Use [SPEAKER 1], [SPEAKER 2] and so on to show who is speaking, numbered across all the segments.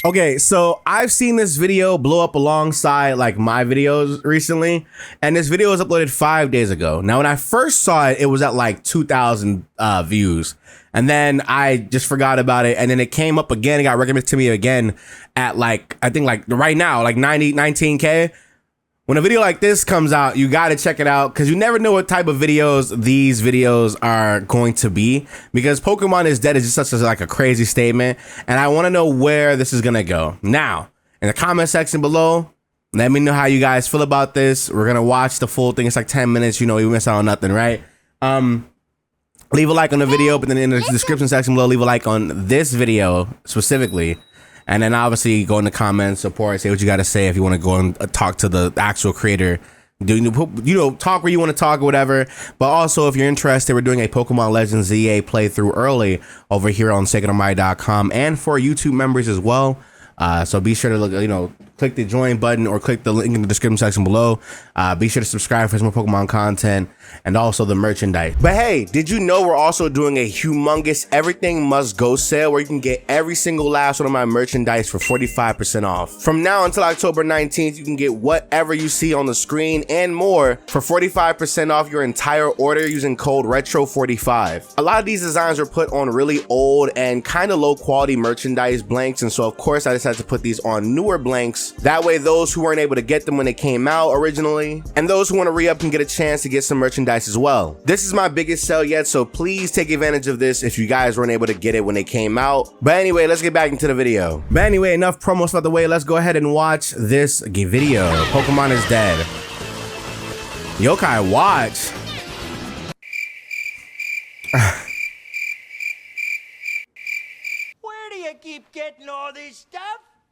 [SPEAKER 1] Okay, so I've seen this video blow up alongside like my videos recently, and this video was uploaded 5 days ago. Now, when I first saw it, it was at like 2,000 views, and then I just forgot about it, and then it came up again. It got recommended to me again at like, I think like right now, like 19K. When a video like this comes out, you got to check it out because you never know what type of videos these videos are going to be, because Pokemon is dead is just such like a crazy statement, and I want to know where this is going to go. Now, in the comment section below, let me know how you guys feel about this. We're going to watch the full thing. It's like 10 minutes. You know, you miss out on nothing, right? Leave a like on the video, but then in the description section below, leave a like on this video specifically. And then obviously go in the comments, support, say what you got to say if you want to go and talk to the actual creator. Talk where you want to talk or whatever. But also, if you're interested, we're doing a Pokemon Legends ZA playthrough early over here on SacredAlmighty.com and for YouTube members as well. So be sure to look, click the join button or click the link in the description section below. Be sure to subscribe for some more Pokemon content and also the merchandise. But hey, did you know we're also doing a humongous everything must go sale where you can get every single last one of my merchandise for 45% off. From now until October 19th, you can get whatever you see on the screen and more for 45% off your entire order using code RETRO45. A lot of these designs were put on really old and kind of low quality merchandise blanks, and so of course I decided to put these on newer blanks. That way those who weren't able to get them when they came out originally, and those who want to re-up can get a chance to get some merchandise as well. This is my biggest sale yet, so please take advantage of this if you guys weren't able to get it when they came out. But anyway, let's get back into the video. But anyway, enough promos out the way. Let's go ahead and watch this video. Pokemon is dead. Yokai, watch.
[SPEAKER 2] Where do you keep getting all this stuff?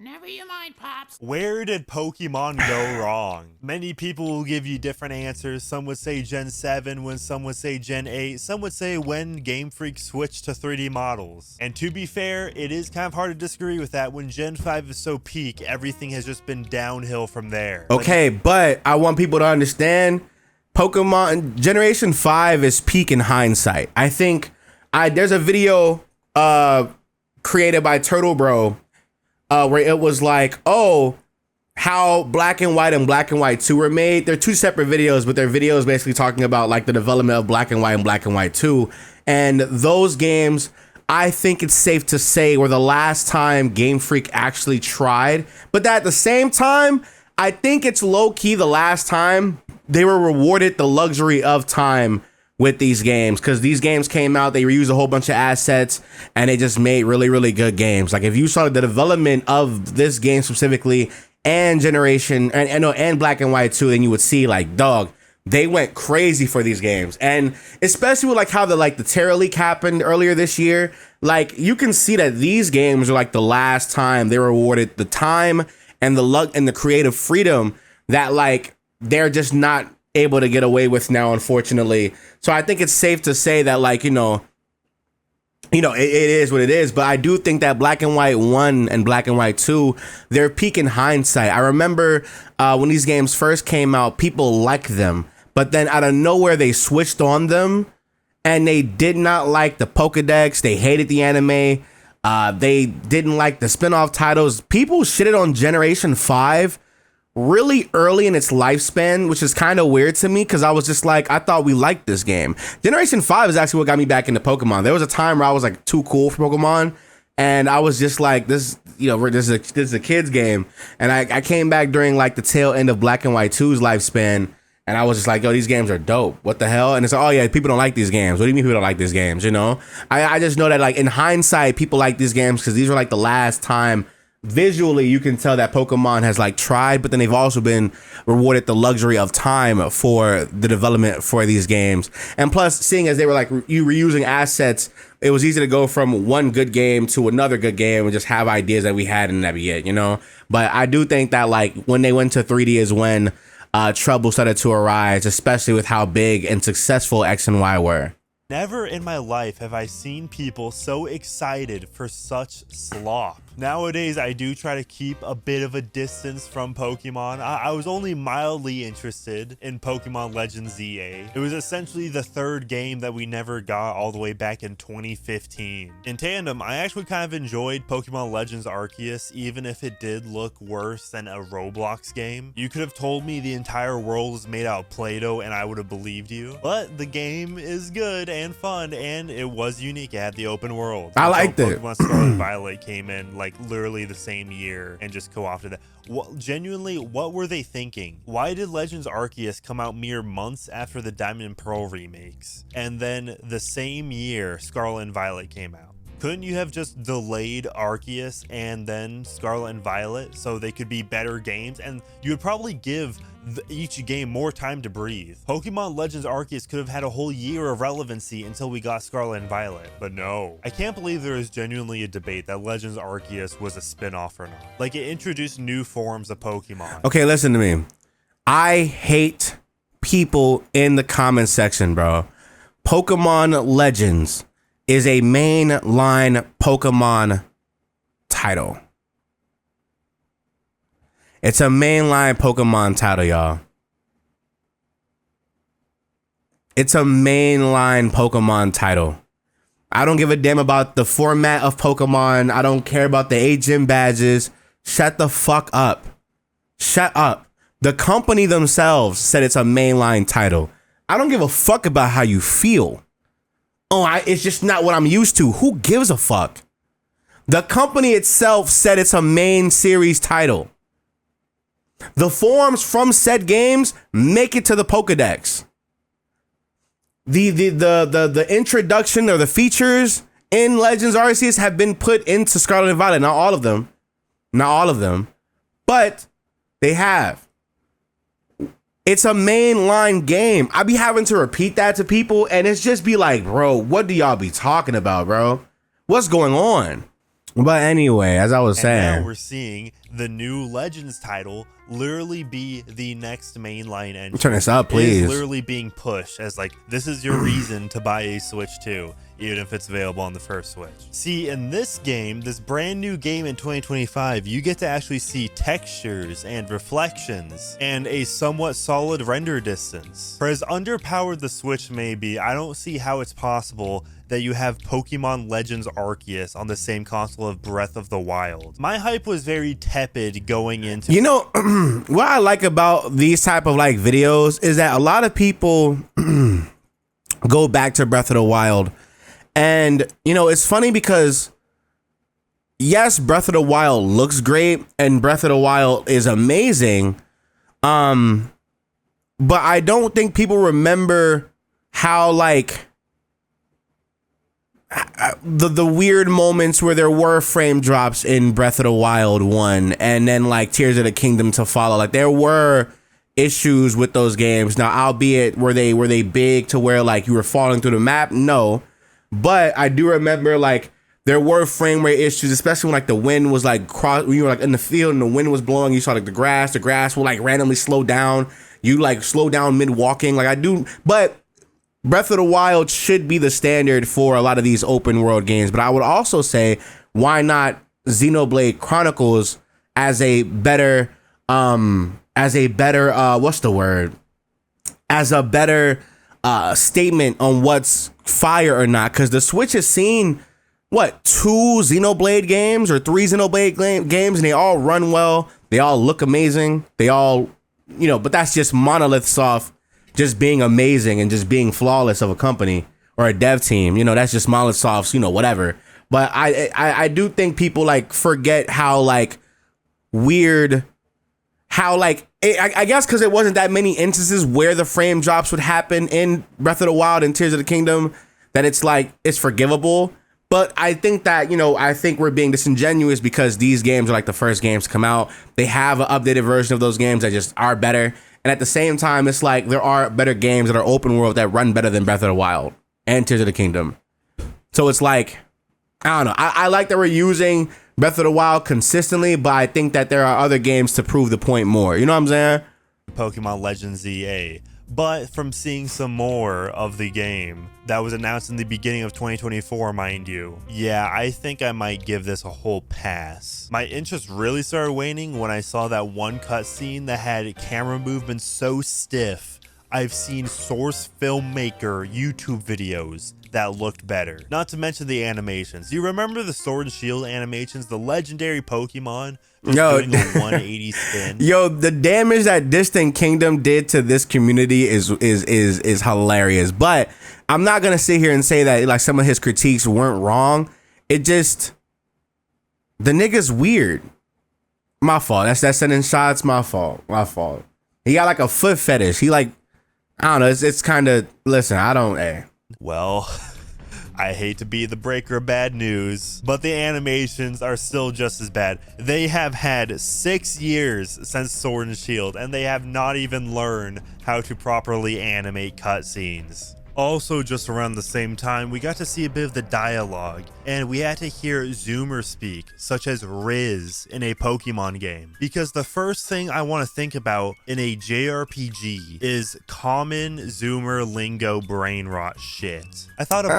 [SPEAKER 3] Never you mind, Pops.
[SPEAKER 4] Where did Pokemon go wrong? Many people will give you different answers. Some would say Gen 7, when some would say Gen 8. Some would say when Game Freak switched to 3D models. And to be fair, it is kind of hard to disagree with that. When Gen 5 is so peak, everything has just been downhill from there.
[SPEAKER 1] Okay, but I want people to understand Pokemon Generation 5 is peak in hindsight. I think there's a video created by Turtle Bro where it was like, oh, how Black and White and Black and White 2 were made. They're two separate videos, but they're videos basically talking about like the development of Black and White and Black and White 2. And those games, I think it's safe to say, were the last time Game Freak actually tried. But at the same time, I think it's low key the last time they were rewarded the luxury of time with these games, because these games came out, they reused a whole bunch of assets, and they just made really, really good games. Like if you saw the development of this game specifically and Generation and Black and White 2, then you would see like, dog, they went crazy for these games. And especially with like how the Terra Leak happened earlier this year, like you can see that these games are like the last time they were awarded the time and the luck and the creative freedom that like they're just not able to get away with now, unfortunately. So I think it's safe to say that like, it is what it is. But I do think that Black and White 1 and Black and White 2, they're peak in hindsight. I remember when these games first came out, people liked them, but then out of nowhere they switched on them and they did not like the Pokedex. They hated the anime. They didn't like the spin-off titles. People shitted on Generation 5 really early in its lifespan, which is kind of weird to me because I was just like, I thought we liked this game. Generation 5 is actually what got me back into Pokemon. There was a time where I was like too cool for Pokemon, and I was just like, this is a kid's game. And I came back during like the tail end of Black and White 2's lifespan, and I was just like, yo, these games are dope. What the hell? And it's like, oh yeah, people don't like these games. What do you mean people don't like these games? I just know that like in hindsight, people like these games because these were like the last time visually you can tell that Pokemon has like tried, but then they've also been rewarded the luxury of time for the development for these games. And plus, seeing as they were like reusing assets, it was easy to go from one good game to another good game and just have ideas that we had and that be it, But I do think that like when they went to 3D is when trouble started to arise, especially with how big and successful X and Y were.
[SPEAKER 4] Never in my life have I seen people so excited for such slop. Nowadays, I do try to keep a bit of a distance from Pokemon. I was only mildly interested in Pokemon Legends ZA. It was essentially the third game that we never got all the way back in 2015. In tandem, I actually kind of enjoyed Pokemon Legends Arceus, even if it did look worse than a Roblox game. You could have told me the entire world was made out of Play-Doh and I would have believed you. But the game is good and fun, and it was unique. It had the open world.
[SPEAKER 1] I liked it.
[SPEAKER 4] Pokemon Scarlet and Violet came in like literally the same year and just co-opted that. Genuinely, what were they thinking? Why did Legends Arceus come out mere months after the Diamond and Pearl remakes, and then the same year Scarlet and Violet came out? Couldn't you have just delayed Arceus and then Scarlet and Violet so they could be better games? And you would probably give each game more time to breathe. Pokemon Legends Arceus could have had a whole year of relevancy until we got Scarlet and Violet. But no. I can't believe there is genuinely a debate that Legends Arceus was a spin-off or not. Like, it introduced new forms of Pokemon.
[SPEAKER 1] Okay, listen to me. I hate people in the comment section, bro. Pokemon Legends is a mainline Pokemon title. It's a mainline Pokemon title, y'all. It's a mainline Pokemon title. I don't give a damn about the format of Pokemon. I don't care about the 8 gym badges. Shut the fuck up. Shut up. The company themselves said it's a mainline title. I don't give a fuck about how you feel. It's just not what I'm used to. Who gives a fuck? The company itself said it's a main series title. The forms from said games make it to the Pokedex. The introduction or the features in Legends Arceus have been put into Scarlet and Violet. Not all of them. Not all of them. But they have. It's a mainline game. I be having to repeat that to people, and it's just be like, bro, what do y'all be talking about, bro? What's going on? But anyway, as I was saying,
[SPEAKER 4] now we're seeing the new Legends title literally be the next mainline engine.
[SPEAKER 1] Turn this up, please.
[SPEAKER 4] It is literally being pushed as like, this is your reason to buy a Switch 2, even if it's available on the first Switch. See, in this game, this brand new game in 2025, you get to actually see textures and reflections and a somewhat solid render distance. For as underpowered the Switch may be, I don't see how it's possible that you have Pokemon Legends Arceus on the same console of Breath of the Wild. My hype was very tepid going into—
[SPEAKER 1] You know, what I like about these type of like videos is that a lot of people go back to Breath of the Wild. And, you know, it's funny because, yes, Breath of the Wild looks great and Breath of the Wild is amazing. But I don't think people remember how, like, the weird moments where there were frame drops in Breath of the Wild 1 and then like Tears of the Kingdom to follow. Like, there were issues with those games. Now, albeit were they big to where like you were falling through the map? No. But I do remember like there were frame rate issues, especially when like the wind was like when you were like in the field and the wind was blowing. You saw like the grass will like randomly slow down. You like slow down mid walking. Like I do, but Breath of the Wild should be the standard for a lot of these open world games. But I would also say, why not Xenoblade Chronicles as a better statement on what's fire or not? Because the Switch has seen what, 2 Xenoblade games or 3 Xenoblade games, and they all run well. They all look amazing. They all, you know, but that's just Monolith Soft just being amazing and just being flawless of a company or a dev team. You know, that's just Monolith Soft's, you know, whatever. But I do think people like forget how like weird, how like, I guess because it wasn't that many instances where the frame drops would happen in Breath of the Wild and Tears of the Kingdom, that it's like, it's forgivable. But I think that, you know, I think we're being disingenuous because these games are like the first games to come out. They have an updated version of those games that just are better. And at the same time, it's like there are better games that are open world that run better than Breath of the Wild and Tears of the Kingdom. So it's like, I don't know. I like that we're using Breath of the Wild consistently, but I think that there are other games to prove the point more. You know what I'm saying?
[SPEAKER 4] Pokemon Legends ZA. but from seeing some more of the game that was announced in the beginning of 2024, mind you, yeah, I think I might give this a whole pass. My interest really started waning when I saw that one cutscene that had camera movements so stiff I've seen source filmmaker YouTube videos that looked better. Not to mention the animations. You remember the Sword and Shield animations, the legendary Pokemon just doing a 180 spin?
[SPEAKER 1] Yo, the damage that Distant Kingdom did to this community is hilarious. But I'm not gonna sit here and say that like some of his critiques weren't wrong. It just, the nigga's weird. My fault. That's sending shots. My fault. He got like a foot fetish. He like, I don't know. It's kind of, listen, I don't, hey.
[SPEAKER 4] Well, I hate to be the breaker of bad news, but the animations are still just as bad. They have had 6 years since Sword and Shield, and they have not even learned how to properly animate cutscenes. Also, just around the same time, we got to see a bit of the dialogue, and we had to hear Zoomer speak, such as Riz in a Pokemon game. Because the first thing I want to think about in a JRPG is common Zoomer lingo brain rot shit. I thought of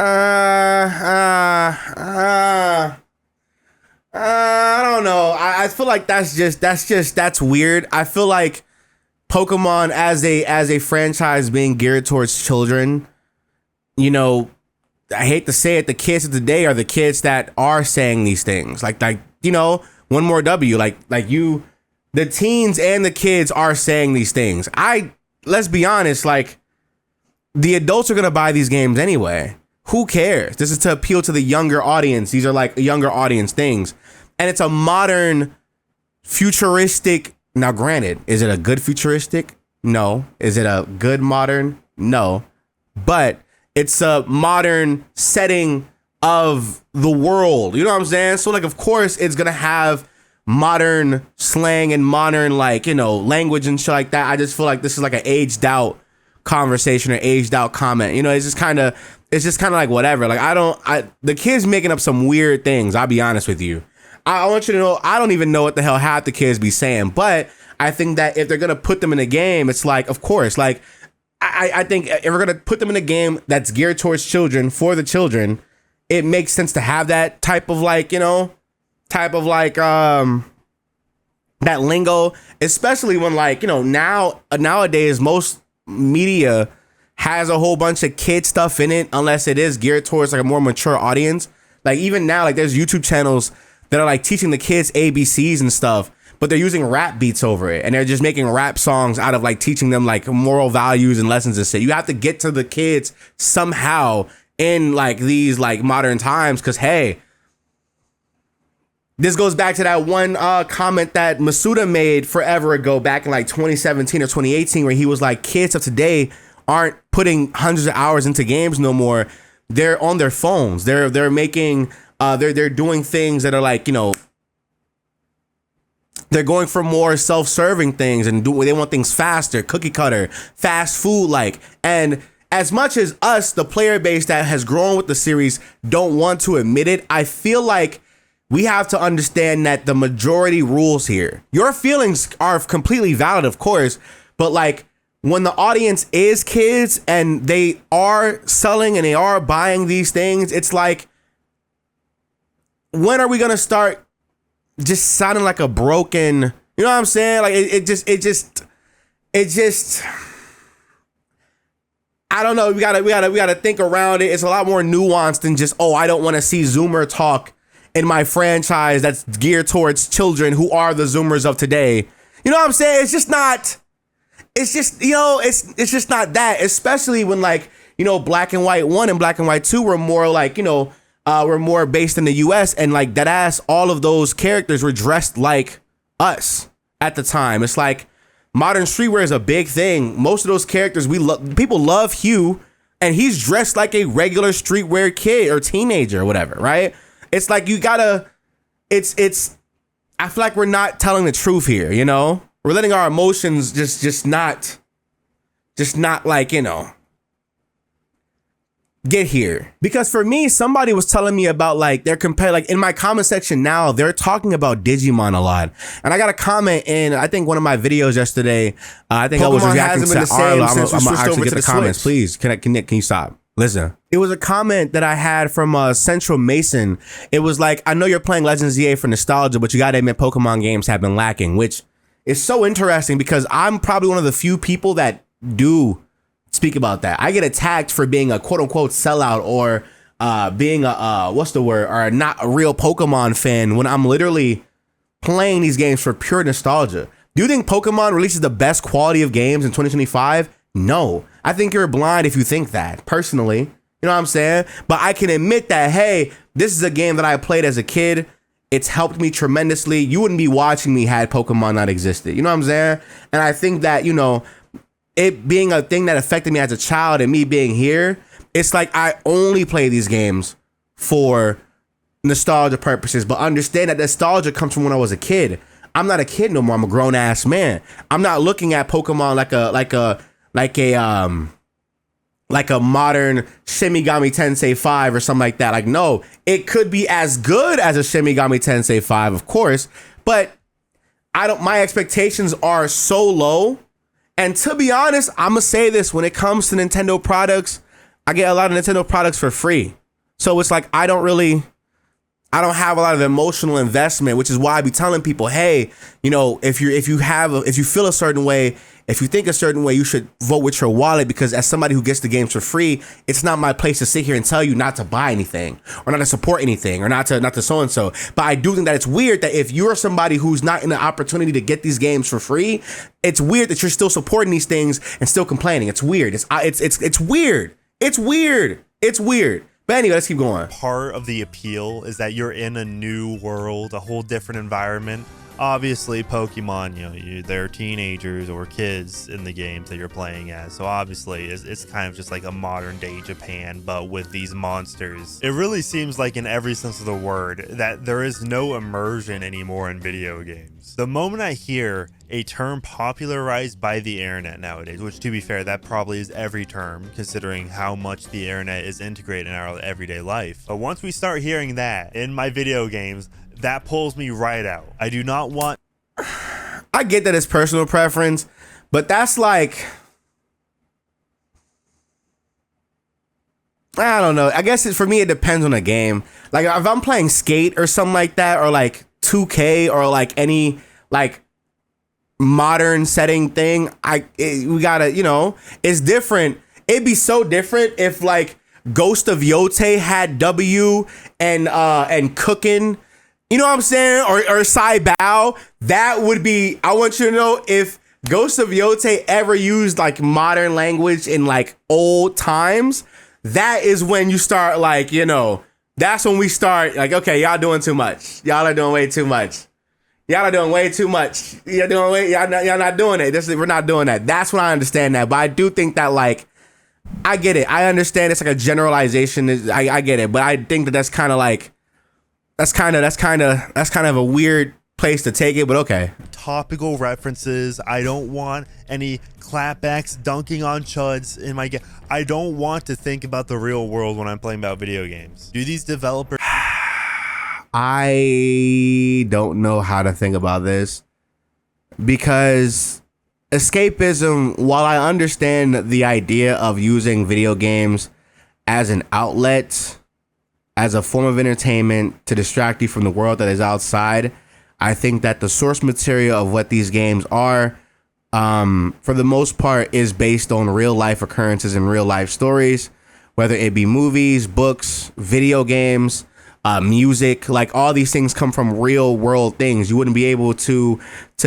[SPEAKER 1] I don't know. I feel like that's weird. I feel like Pokemon as a franchise being geared towards children, you know, I hate to say it, the kids of today are the kids that are saying these things. Like, you know, one more W, like you, the teens and the kids are saying these things. Let's be honest, like, the adults are going to buy these games anyway. Who cares? This is to appeal to the younger audience. These are like younger audience things. And it's a modern, futuristic. Now, granted, is it a good futuristic? No. Is it a good modern? No. But it's a modern setting of the world. You know what I'm saying? So, like, of course, it's going to have modern slang and modern, like, you know, language and shit like that. I just feel like this is like an aged out conversation or aged out comment. You know, it's just kind of like whatever. Like, the kids making up some weird things. I'll be honest with you. I want you to know, I don't even know what the hell half the kids be saying, but I think that if they're going to put them in a game, it's like, of course, like, I think if we're going to put them in a game that's geared towards children, for the children, it makes sense to have that type of like, you know, that lingo, especially when, like, you know, nowadays, most media has a whole bunch of kid stuff in it, unless it is geared towards like a more mature audience. Like, even now, like, there's YouTube channels that are like teaching the kids ABCs and stuff, but they're using rap beats over it, and they're just making rap songs out of like teaching them like moral values and lessons and shit. You have to get to the kids somehow in like these like modern times, because hey, this goes back to that one comment that Masuda made forever ago, back in like 2017 or 2018, where he was like, kids of today aren't putting hundreds of hours into games no more. They're on their phones. They're making they're doing things that are like, you know, they're going for more self-serving things, and they want things faster, cookie cutter, fast food like. And as much as us, the player base that has grown with the series, don't want to admit it, I feel like we have to understand that the majority rules here. Your feelings are completely valid, of course, but like, when the audience is kids and they are selling and they are buying these things, it's like, when are we gonna start just sounding like a broken, you know what I'm saying? Like, it just I don't know. We gotta think around it. It's a lot more nuanced than just, oh, I don't want to see Zoomer talk in my franchise that's geared towards children who are the Zoomers of today. You know what I'm saying? It's just not. It's just, you know, it's just not that. Especially when, like, you know, Black and White 1 and Black and White 2 were more like, you know, were more based in the US, and like that ass, all of those characters were dressed like us at the time. It's like modern streetwear is a big thing. Most of those characters people love Hugh, and he's dressed like a regular streetwear kid or teenager or whatever, right? It's like you gotta, it's I feel like we're not telling the truth here, you know? We're letting our emotions just not like, you know, get here? Because for me, somebody was telling me about like they're comparing, like in my comment section now, they're talking about Digimon a lot. And I got a comment in, I think one of my videos yesterday, I think Pokemon I was reacting to Arlo. I'm gonna actually get the comments. Please, can you stop? Listen, it was a comment that I had from Central Mason. It was like, I know you're playing Legends EA for nostalgia, but you gotta admit Pokemon games have been lacking, which is so interesting because I'm probably one of the few people that do speak about that. I get attacked for being a quote unquote sellout or being a what's the word, or not a real Pokemon fan when I'm literally playing these games for pure nostalgia. Do you think Pokemon releases the best quality of games in 2025? No. I think you're blind if you think that, personally. You know what I'm saying? But I can admit that, hey, this is a game that I played as a kid. It's helped me tremendously. You wouldn't be watching me had Pokemon not existed. You know what I'm saying? And I think that, you know, it being a thing that affected me as a child and me being here, it's like I only play these games for nostalgia purposes, but understand that nostalgia comes from when I was a kid. I'm not a kid no more. I'm a grown ass man. I'm not looking at Pokemon like a modern Shin Megami Tensei 5 or something like that. Like, no, it could be as good as a Shin Megami Tensei 5, of course, but my expectations are so low. And to be honest, I'm gonna say this, when it comes to Nintendo products, I get a lot of Nintendo products for free. So it's like, I don't have a lot of emotional investment, which is why I be telling people, hey, you know, if you feel a certain way, if you think a certain way, you should vote with your wallet, because as somebody who gets the games for free, it's not my place to sit here and tell you not to buy anything or not to support anything or not to so and so. But I do think that it's weird that if you're somebody who's not in the opportunity to get these games for free, it's weird that you're still supporting these things and still complaining. It's weird. It's weird. It's weird. It's weird. But anyway, let's keep going.
[SPEAKER 4] Part of the appeal is that you're in a new world, a whole different environment. Obviously, Pokemon, you know, they're teenagers or kids in the games that you're playing as. So obviously, it's kind of just like a modern day Japan, but with these monsters. It really seems like in every sense of the word that there is no immersion anymore in video games. The moment I hear a term popularized by the internet nowadays, which to be fair, that probably is every term considering how much the internet is integrated in our everyday life. But once we start hearing that in my video games, that pulls me right out. I do not want...
[SPEAKER 1] I get that it's personal preference, but that's like... I don't know. I guess for me, it depends on the game. Like if I'm playing Skate or something like that, or like 2K or like any like modern setting thing, we gotta, you know, it's different. It'd be so different if like Ghost of Yote had W and cooking. You know what I'm saying? Or Sai Bao. That would be, I want you to know, if Ghost of Yote ever used like modern language in like old times, that is when you start like, you know, that's when we start like, okay, y'all doing too much. Y'all are doing way too much. Y'all are doing way too much. Y'all not doing it. We're not doing that. That's when I understand that. But I do think that like, I get it. I understand it's like a generalization. I get it. But I think that that's kind of like, that's kind of a weird place to take it, but okay.
[SPEAKER 4] Topical references. I don't want any clapbacks dunking on chuds in my game. I don't want to think about the real world when I'm playing about video games. Do these developers...
[SPEAKER 1] I don't know how to think about this, because escapism, while I understand the idea of using video games as an outlet, as a form of entertainment to distract you from the world that is outside, I think that the source material of what these games are, for the most part, is based on real life occurrences and real life stories, whether it be movies, books, video games, music. Like all these things come from real world things. You wouldn't be able to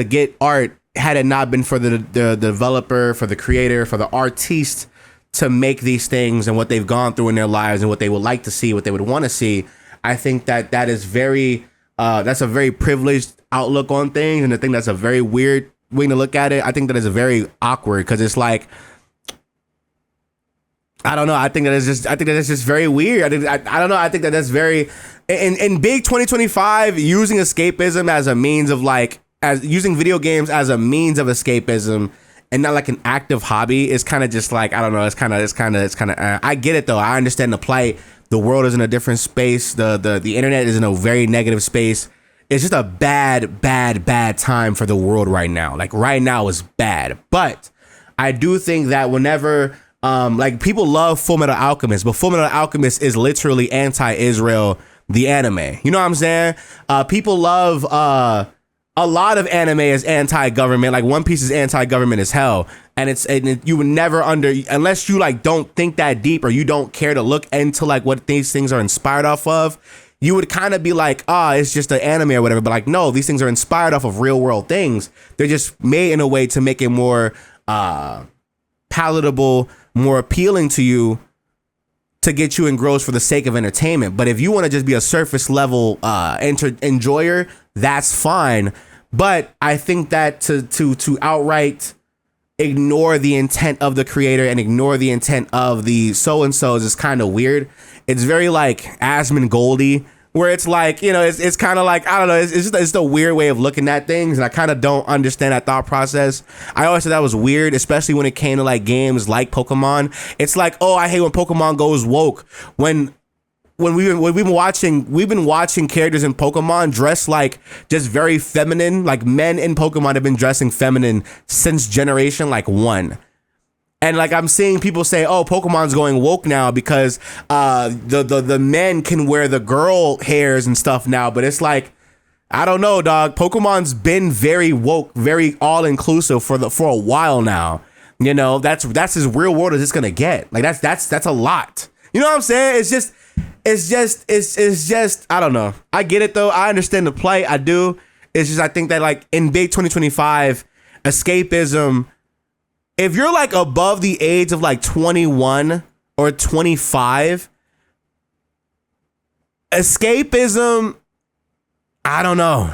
[SPEAKER 1] get art had it not been for the developer, for the creator, for the artiste to make these things and what they've gone through in their lives and what they would like to see, what they would want to see. I think that is very, that's a very privileged outlook on things. And I think that's a very weird way to look at it. I think that is a very awkward, because it's like, I don't know. I think that it's just very weird. I don't know. I think that that's very, in big 2025, using escapism as a means of like, as using video games as a means of escapism and not like an active hobby, it's kind of just like, I don't know, it's kind of I get it though. I understand the plight. The world is in a different space. The internet is in a very negative space. It's just a bad time for the world right now. Like right now is bad. But I do think that whenever like people love Full Metal Alchemist, but Full Metal Alchemist is literally anti-Israel, the anime. You know what I'm saying? People love a lot of anime is anti-government. Like One Piece is anti-government as hell. And you would never unless you like don't think that deep or you don't care to look into like what these things are inspired off of, you would kind of be like, it's just an anime or whatever. But like, no, these things are inspired off of real world things. They're just made in a way to make it more palatable, more appealing to you, to get you engrossed for the sake of entertainment. But if you want to just be a surface level enjoyer, that's fine. But I think that to outright ignore the intent of the creator and ignore the intent of the so-and-sos is kind of weird. It's very like Asmongoldie, where it's like, you know, it's kind of like, I don't know, it's just a weird way of looking at things, and I kind of don't understand that thought process. I always thought that was weird, especially when it came to like games like Pokemon. It's like, oh, I hate when Pokemon goes woke. When we've been watching characters in Pokemon dress like just very feminine. Like men in Pokemon have been dressing feminine since generation like 1. And like I'm seeing people say, oh, Pokemon's going woke now because the men can wear the girl hairs and stuff now. But it's like, I don't know, dog. Pokemon's been very woke, very all inclusive for a while now. You know, that's as real world as it's gonna get. Like that's a lot. You know what I'm saying? It's just I don't know. I get it though. I understand the plight. I do. It's just I think that like in big 2025, escapism, if you're like above the age of like 21 or 25, escapism, I don't know.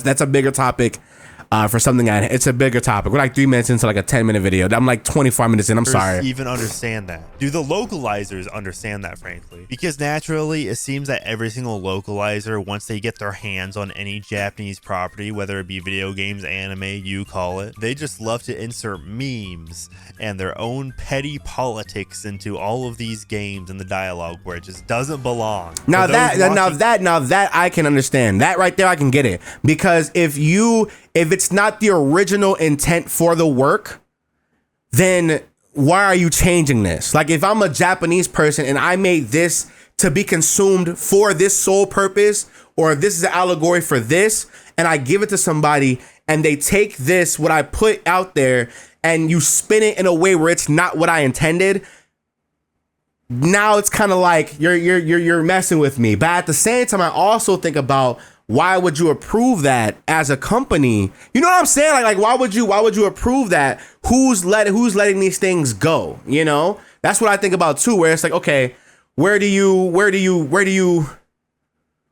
[SPEAKER 1] That's a bigger topic. For something it's a bigger topic. We're like 3 minutes into like a 10-minute video. I'm like 25 minutes in. I'm sorry.
[SPEAKER 4] Even understand that? Do the localizers understand that, frankly? Because naturally, it seems that every single localizer, once they get their hands on any Japanese property, whether it be video games, anime, you call it, they just love to insert memes and their own petty politics into all of these games and the dialogue where it just doesn't belong.
[SPEAKER 1] Now that I can understand. That right there, I can get it. Because if it's not the original intent for the work, then why are you changing this? Like if I'm a Japanese person and I made this to be consumed for this sole purpose, or if this is an allegory for this, and I give it to somebody and they take this, what I put out there, and you spin it in a way where it's not what I intended, now it's kind of like you're messing with me. But at the same time, I also think about, why would you approve that as a company? You know what I'm saying? Like why would you approve that? Who's letting these things go? You know, that's what I think about too. Where it's like, okay, where do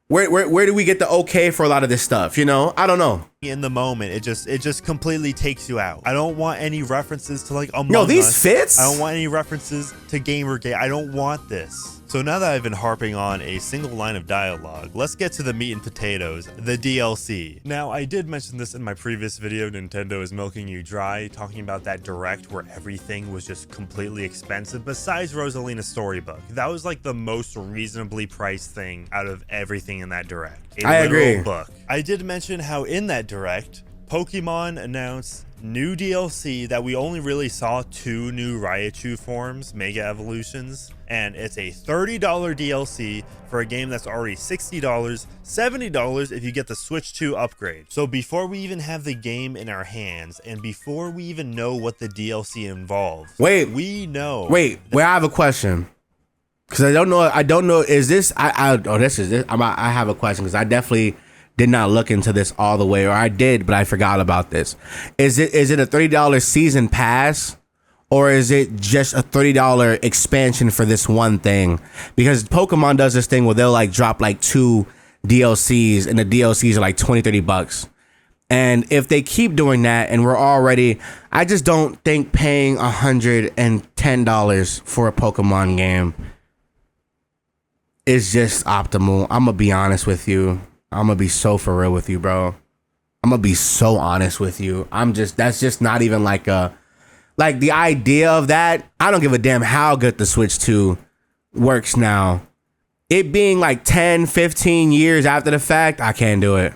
[SPEAKER 1] we get the okay for a lot of this stuff? You know, I don't know.
[SPEAKER 4] In the moment, it just completely takes you out. I don't want any references to like Among
[SPEAKER 1] Us. These fits.
[SPEAKER 4] I don't want any references to Gamergate. I don't want this. So now that I've been harping on a single line of dialogue, let's get to the meat and potatoes, the DLC. Now, I did mention this in my previous video, Nintendo is milking you dry, talking about that direct where everything was just completely expensive, besides Rosalina's storybook. That was like the most reasonably priced thing out of everything in that direct.
[SPEAKER 1] I agree.
[SPEAKER 4] Book. I did mention how in that direct, Pokemon announced new DLC that we only really saw 2 new Raichu forms, Mega Evolutions, and it's a $30 DLC for a game that's already $60, $70 if you get the Switch 2 upgrade. So before we even have the game in our hands, and before we even know what the DLC involves,
[SPEAKER 1] Wait, I have a question. Because I don't know, is this, I have a question, because I definitely did not look into this all the way, or I did, but I forgot about this. Is it a $30 season pass, or is it just a $30 expansion for this one thing? Because Pokemon does this thing where they'll like drop like 2 DLCs, and the DLCs are like $20-$30. And if they keep doing that, and I just don't think paying $110 for a Pokemon game is just optimal. I'm gonna be honest with you. I'm gonna be so for real with you, bro. I'm gonna be so honest with you. That's just not even like the idea of that. I don't give a damn how good the Switch 2 works now. It being like 10, 15 years after the fact, I can't do it.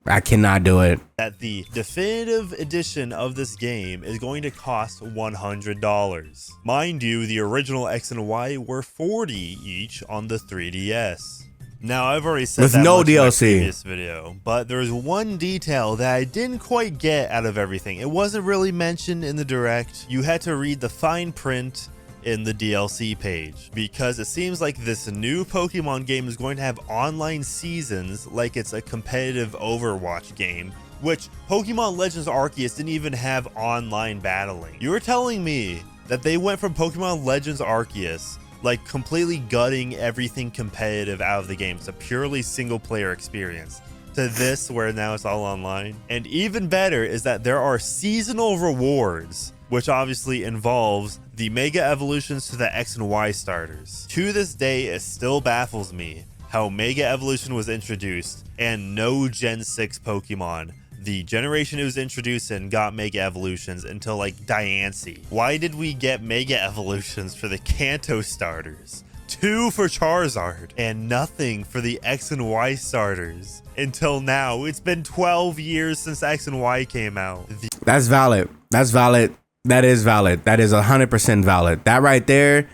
[SPEAKER 1] I cannot do it.
[SPEAKER 4] That the definitive edition of this game is going to cost $100. Mind you, the original X and Y were $40 each on the 3DS. Now, I've already said
[SPEAKER 1] with
[SPEAKER 4] that
[SPEAKER 1] no
[SPEAKER 4] much in my
[SPEAKER 1] DLC.
[SPEAKER 4] previous video, but there's one detail that I didn't quite get out of everything. It wasn't really mentioned in the Direct. You had to read the fine print in the DLC page, because it seems like this new Pokemon game is going to have online seasons like it's a competitive Overwatch game, which Pokemon Legends Arceus didn't even have online battling. You're telling me that they went from Pokemon Legends Arceus, like completely gutting everything competitive out of the game. It's a purely single player experience, to this where now it's all online. And even better is that there are seasonal rewards, which obviously involves the Mega Evolutions to the X and Y starters. To this day, it still baffles me how Mega Evolution was introduced and no Gen 6 Pokemon, the generation it was introduced in, got Mega Evolutions until like Diancie. Why did we get Mega Evolutions for the Kanto starters, 2 for Charizard, and nothing for the X and Y starters until now? It's been 12 years since X and Y came out.
[SPEAKER 1] That's valid. That's valid. That is valid. That is 100% valid. That right there,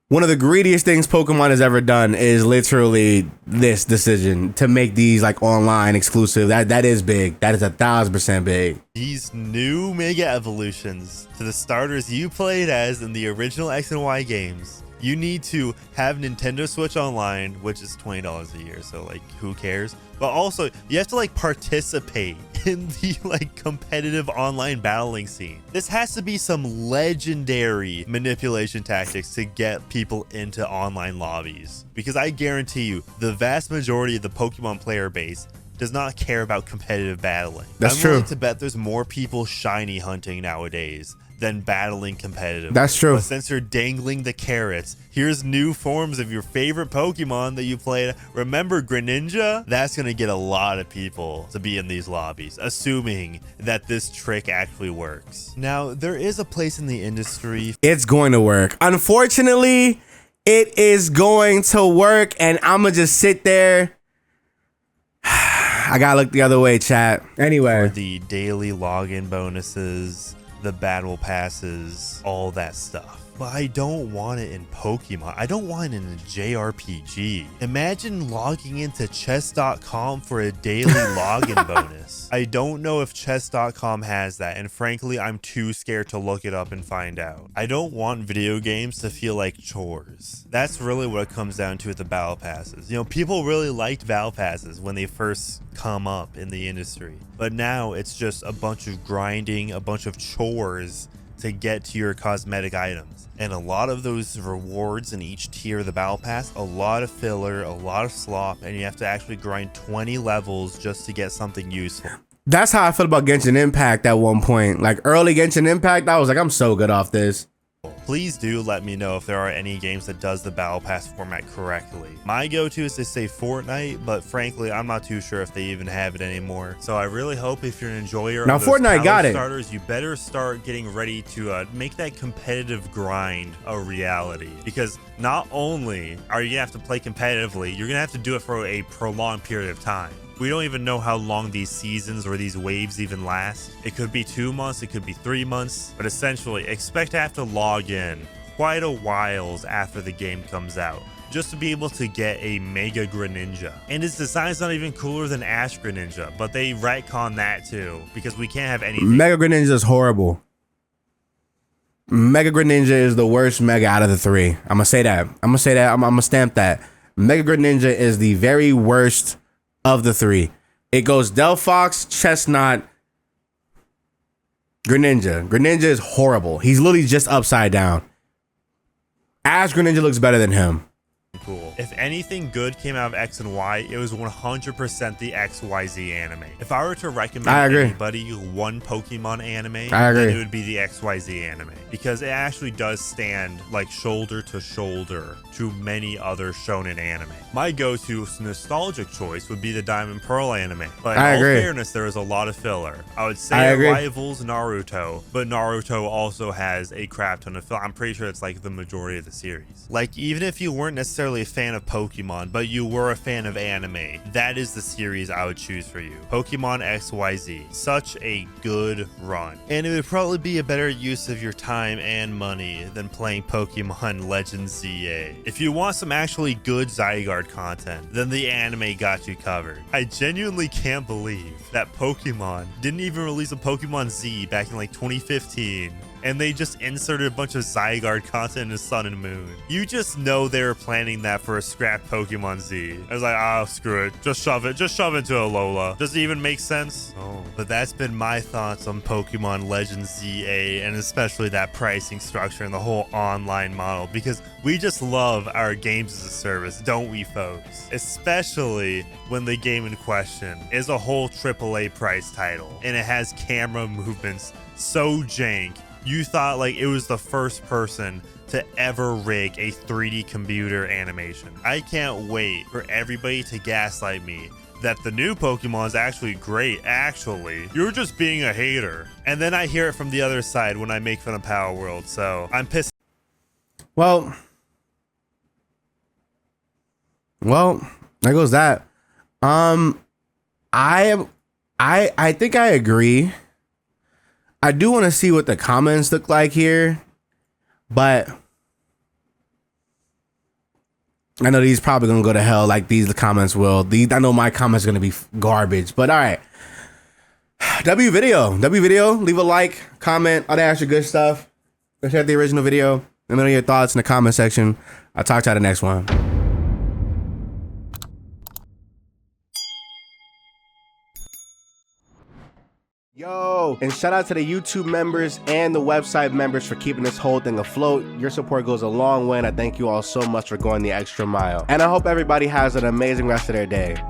[SPEAKER 1] one of the greediest things Pokemon has ever done is literally this decision to make these like online exclusive. That is big. That is 1,000% big.
[SPEAKER 4] These new Mega Evolutions to the starters you played as in the original X and Y games, you need to have Nintendo Switch Online, which is $20 a year, so like who cares? But also you have to like participate in the like competitive online battling scene. This has to be some legendary manipulation tactics to get people into online lobbies, because I guarantee you the vast majority of the Pokemon player base does not care about competitive battling.
[SPEAKER 1] That's
[SPEAKER 4] I'm
[SPEAKER 1] true.
[SPEAKER 4] willing to bet there's more people shiny hunting nowadays than battling competitive.
[SPEAKER 1] That's true.
[SPEAKER 4] But since you're dangling the carrots, here's new forms of your favorite Pokemon that you played. Remember Greninja? That's gonna get a lot of people to be in these lobbies, assuming that this trick actually works. Now, there is a place in the industry.
[SPEAKER 1] It's going to work. Unfortunately, it is going to work, and I'ma just sit there. I gotta look the other way, chat. Anyway,
[SPEAKER 4] For the daily login bonuses, the battle passes, all that stuff. But I don't want it in Pokemon. I don't want it in a JRPG. Imagine logging into chess.com for a daily login bonus. I don't know if chess.com has that, and frankly, I'm too scared to look it up and find out. I don't want video games to feel like chores. That's really what it comes down to with the battle passes. You know, people really liked battle passes when they first come up in the industry, but now it's just a bunch of grinding, a bunch of chores to get to your cosmetic items. And a lot of those rewards in each tier of the battle pass, a lot of filler, a lot of slop, and you have to actually grind 20 levels just to get something useful.
[SPEAKER 1] that's how I felt about Genshin Impact at one point. Like early Genshin Impact, I was like, I'm so good off this.
[SPEAKER 4] Please do let me know if there are any games that does the battle pass format correctly. My go-to is to say Fortnite, but frankly, I'm not too sure if they even have it anymore. So I really hope if you're an enjoyer
[SPEAKER 1] Now,
[SPEAKER 4] of those
[SPEAKER 1] Fortnite got it.
[SPEAKER 4] starters, you better start getting ready to make that competitive grind a reality. Because not only are you gonna have to play competitively, you're gonna have to do it for a prolonged period of time. We don't even know how long these seasons or these waves even last. It could be 2 months, it could be 3 months, but essentially expect to have to log in quite a whiles after the game comes out just to be able to get a Mega Greninja. And its design's not even cooler than Ash Greninja, but they retcon that too because we can't have anything.
[SPEAKER 1] Mega Greninja is horrible. Mega Greninja is the worst Mega out of the three. I'm gonna say that. I'm gonna stamp that. Mega Greninja is the very worst of the three. It goes Delphox, Chestnut, Greninja. Greninja is horrible. He's literally just upside down. Ash Greninja looks better than him.
[SPEAKER 4] Cool. If anything good came out of X and Y, it was 100% the XYZ anime. If I were to recommend anybody one Pokemon anime, then it would be the XYZ anime, because it actually does stand like shoulder to shoulder to many other shonen anime. My go-to nostalgic choice would be the Diamond Pearl anime, but in all fairness, there is a lot of filler. I would say it rivals Naruto, but Naruto also has a crap ton of filler. I'm pretty sure it's like the majority of the series. Like, even if you weren't necessarily a fan of Pokemon, but you were a fan of anime, that is the series I would choose for you. Pokemon XYZ. Such a good run. And it would probably be a better use of your time and money than playing Pokemon Legends ZA. If you want some actually good Zygarde content, then the anime got you covered. I genuinely can't believe that Pokemon didn't even release a Pokemon Z back in like 2015. And they just inserted a bunch of Zygarde content in Sun and Moon. You just know they were planning that for a scrap Pokemon Z. I was like, oh, screw it. Just shove it into Alola. Does it even make sense? Oh. But that's been my thoughts on Pokemon Legends ZA, and especially that pricing structure and the whole online model, because we just love our games as a service, don't we, folks? Especially when the game in question is a whole AAA price title, and it has camera movements so jank, you thought like it was the first person to ever rig a 3D computer animation. I can't wait for everybody to gaslight me that the new Pokemon is actually great. Actually, you're just being a hater. And then I hear it from the other side when I make fun of Power World, so I'm pissed.
[SPEAKER 1] Well, there goes that. I think I agree. I do want to see what the comments look like here, but I know these probably gonna go to hell like the comments will. I know my comments are gonna be garbage, but all right. W video, leave a like, comment, all that extra good stuff. Let's share the original video. Let me know your thoughts in the comment section. I'll talk to you at the next one. Yo, and shout out to the YouTube members and the website members for keeping this whole thing afloat. Your support goes a long way, and I thank you all so much for going the extra mile. And I hope everybody has an amazing rest of their day.